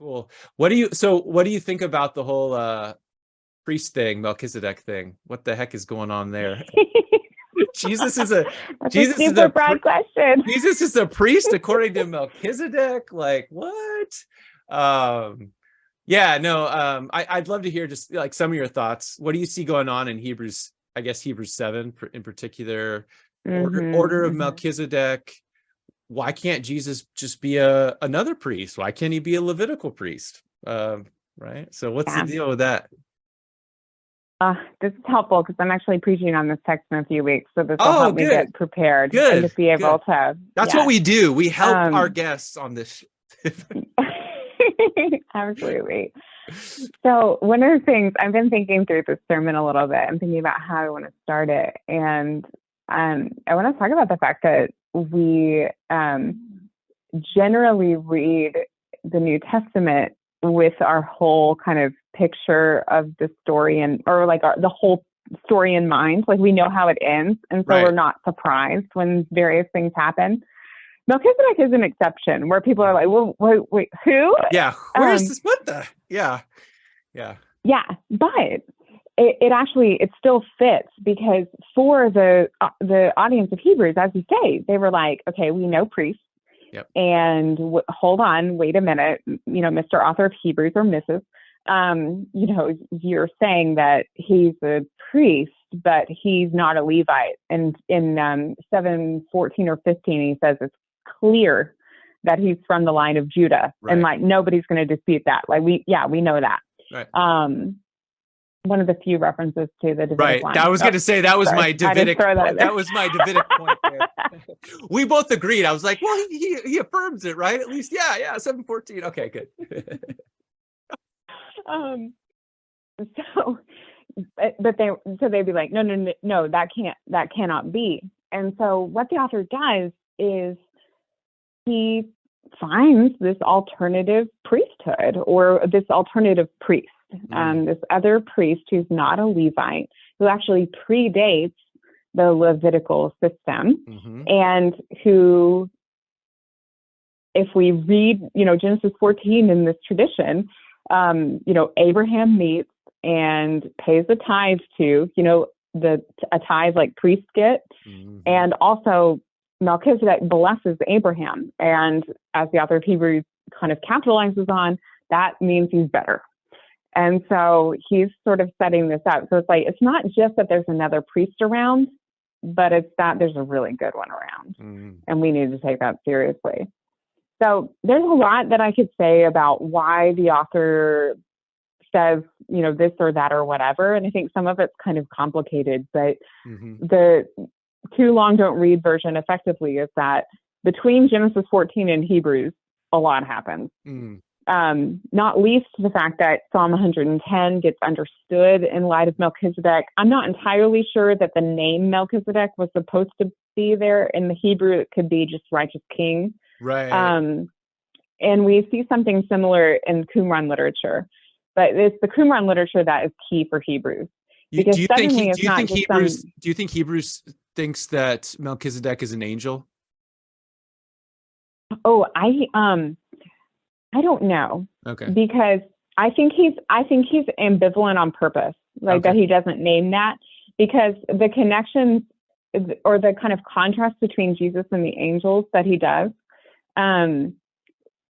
Cool. What do you think about the whole priest thing, Melchizedek thing? What the heck is going on there? Jesus is a That's a Jesus is super a broad question. Jesus is a priest according to Melchizedek. Like what? Yeah, no. I'd love to hear just like some of your thoughts. What do you see going on in Hebrews? I guess Hebrews 7 in particular. Order of Melchizedek. Why can't Jesus just be another priest? Why can't he be a Levitical priest? Right. So what's the deal with that? This is helpful because I'm actually preaching on this text in a few weeks, so this will help me get prepared and to be able to. That's what we do. We help our guests on this. Absolutely. So one of the things I've been thinking through this sermon a little bit, I'm thinking about how I want to start it, and I want to talk about the fact that we generally read the New Testament with our whole kind of picture of the story the whole story in mind. Like we know how it ends, and so we're not surprised when various things happen. Melchizedek is an exception where people are like, well, wait, who? Yeah, where is this? What the? Yeah. But it actually still fits because for the audience of Hebrews, as you say, they were like, okay, we know priests. Yep. And hold on, wait a minute, Mr. Author of Hebrews or Mrs. You're saying that he's a priest, but he's not a Levite. And in 7:14 or 15, he says it's clear that he's from the line of Judah, and like nobody's going to dispute that. Like we know that. Right. One of the few references to the Davidic line. I was going to say that was my Davidic. That was my Davidic point there. We both agreed. I was like, well, he affirms it, right? At least, yeah, 7:14. Okay, good. They'd be like, no, that cannot be. And so what the author does is he finds this alternative priesthood or this alternative priest. This other priest who's not a Levite, who actually predates the Levitical system, and who, if we read, Genesis 14 in this tradition, Abraham meets and pays a tithe to, a tithe like priests get, and also Melchizedek blesses Abraham, and as the author of Hebrews kind of capitalizes on, that means he's better. And so he's sort of setting this up. So it's like, it's not just that there's another priest around, but it's that there's a really good one around. And we need to take that seriously. So there's a lot that I could say about why the author says, this or that or whatever. And I think some of it's kind of complicated, but the too long don't read version effectively is that between Genesis 14 and Hebrews, a lot happens. Not least the fact that Psalm 110 gets understood in light of Melchizedek. I'm not entirely sure that the name Melchizedek was supposed to be there. In the Hebrew, it could be just righteous king. Right. And we see something similar in Qumran literature, but it's the Qumran literature that is key for Hebrews. Do you think Hebrews thinks that Melchizedek is an angel? Oh, I don't know. Okay. Because I think he's ambivalent on purpose, that he doesn't name that, because the connections or the kind of contrast between Jesus and the angels that he does, and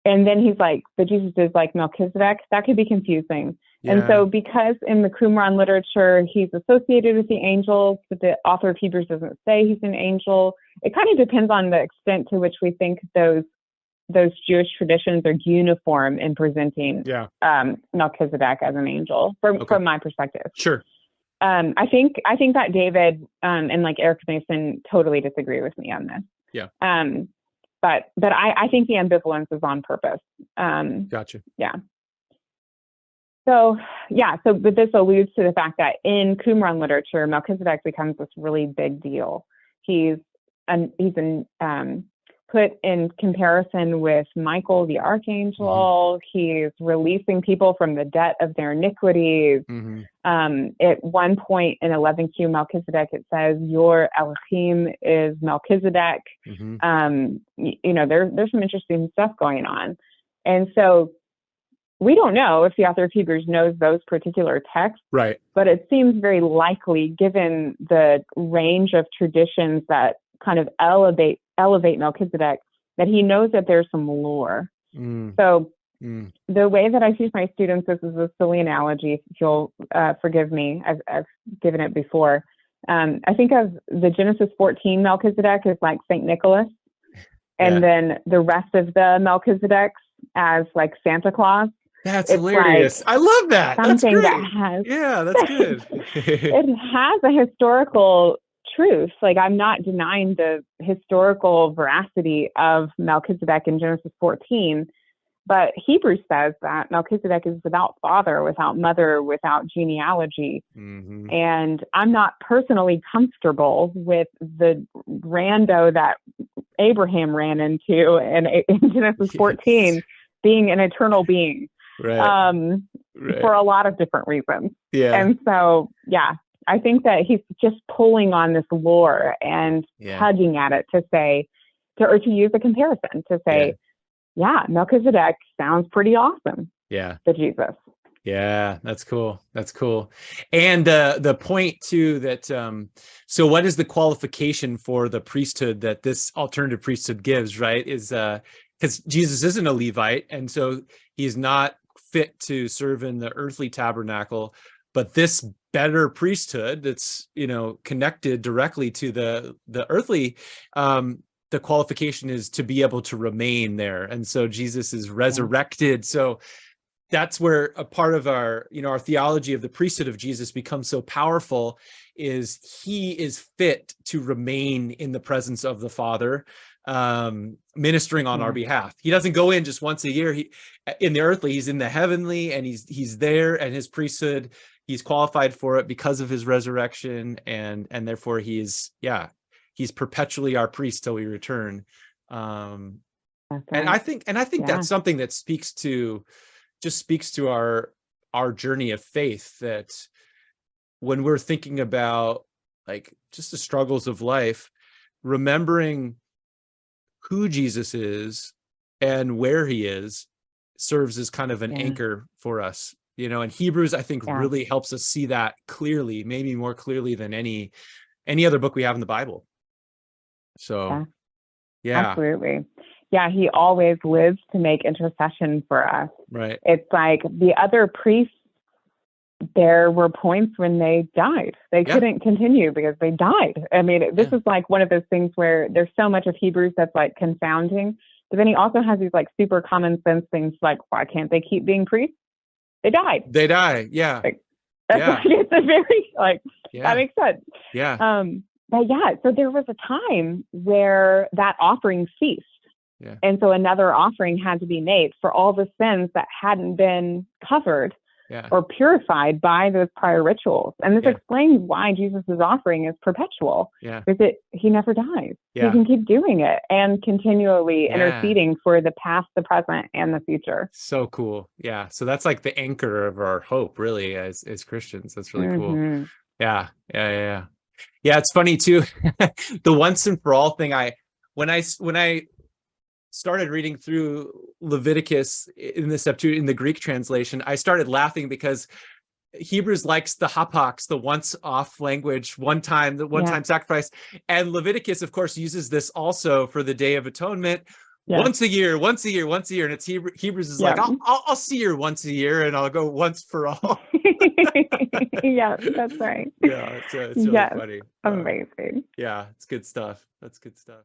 then he's like, but Jesus is like Melchizedek, that could be confusing. Yeah. And so because in the Qumran literature, he's associated with the angels, but the author of Hebrews doesn't say he's an angel, it kind of depends on the extent to which we think those Jewish traditions are uniform in presenting Melchizedek as an angel from my perspective. Sure. I think that David and like Eric Mason totally disagree with me on this. Yeah. But I think the ambivalence is on purpose. Gotcha. Yeah. But this alludes to the fact that in Qumran literature, Melchizedek becomes this really big deal. He's put in comparison with Michael, the archangel. He's releasing people from the debt of their iniquities. At one point in 11Q Melchizedek, it says, your Elohim is Melchizedek. There's some interesting stuff going on. And so we don't know if the author of Hebrews knows those particular texts, Right. but it seems very likely, given the range of traditions that kind of elevate Melchizedek, that he knows that there's some lore. So the way that I teach my students, this is a silly analogy, if you'll forgive me, I've given it before. I think of the Genesis 14 Melchizedek as like St. Nicholas, and then the rest of the Melchizedeks as like Santa Claus. That's hilarious. Like, I love that. That's great. That has, yeah, that's good. It has a historical truth. Like, I'm not denying the historical veracity of Melchizedek in Genesis 14, but Hebrews says that Melchizedek is without father, without mother, without genealogy. And I'm not personally comfortable with the rando that Abraham ran into in Genesis 14 being an eternal being. Right. For a lot of different reasons. Yeah. And so, I think that he's just pulling on this lore and tugging at it to say, to use a comparison to say, Melchizedek sounds pretty awesome. Yeah. To Jesus. Yeah, that's cool. That's cool. And the point too that so what is the qualification for the priesthood that this alternative priesthood gives, right? Is because Jesus isn't a Levite, and so he's not fit to serve in the earthly tabernacle, but this better priesthood that's, connected directly to the earthly, the qualification is to be able to remain there. And so Jesus is resurrected. So that's where a part of our, our theology of the priesthood of Jesus becomes so powerful, is he is fit to remain in the presence of the Father, ministering on our behalf. He doesn't go in just once a year. In the earthly, he's in the heavenly, and he's there, and his priesthood, he's qualified for it because of his resurrection, and therefore he's perpetually our priest till we return. And I think that's something that speaks to our journey of faith, that when we're thinking about like just the struggles of life, remembering who Jesus is and where he is serves as kind of an anchor for us, and Hebrews, I think, really helps us see that clearly, maybe more clearly than any other book we have in the Bible. So absolutely. He always lives to make intercession for us. Right. It's like the other priests, there were points when they died. They couldn't continue because they died. I mean, this is like one of those things where there's so much of Hebrews that's like confounding. But then he also has these like super common sense things like, why can't they keep being priests? They died. They die. Yeah. Like, that's it's a very that makes sense. Yeah. But so there was a time where that offering ceased. Yeah. And so another offering had to be made for all the sins that hadn't been covered or purified by those prior rituals. And this explains why Jesus' offering is perpetual. Yeah. Because he never dies. Yeah. He can keep doing it and continually interceding for the past, the present, and the future. So cool. Yeah. So that's like the anchor of our hope, really, as Christians. That's really cool. Yeah. Yeah. It's funny too. The once and for all thing, when I started reading through Leviticus in the Greek translation, I started laughing because Hebrews likes the hapax, the once off language, one time sacrifice. And Leviticus, of course, uses this also for the Day of Atonement. Once a year. And it's Hebrews is like, I'll see her once a year, and I'll go once for all. Yeah, that's right. Yeah, it's really funny. Amazing. Yeah, it's good stuff. That's good stuff.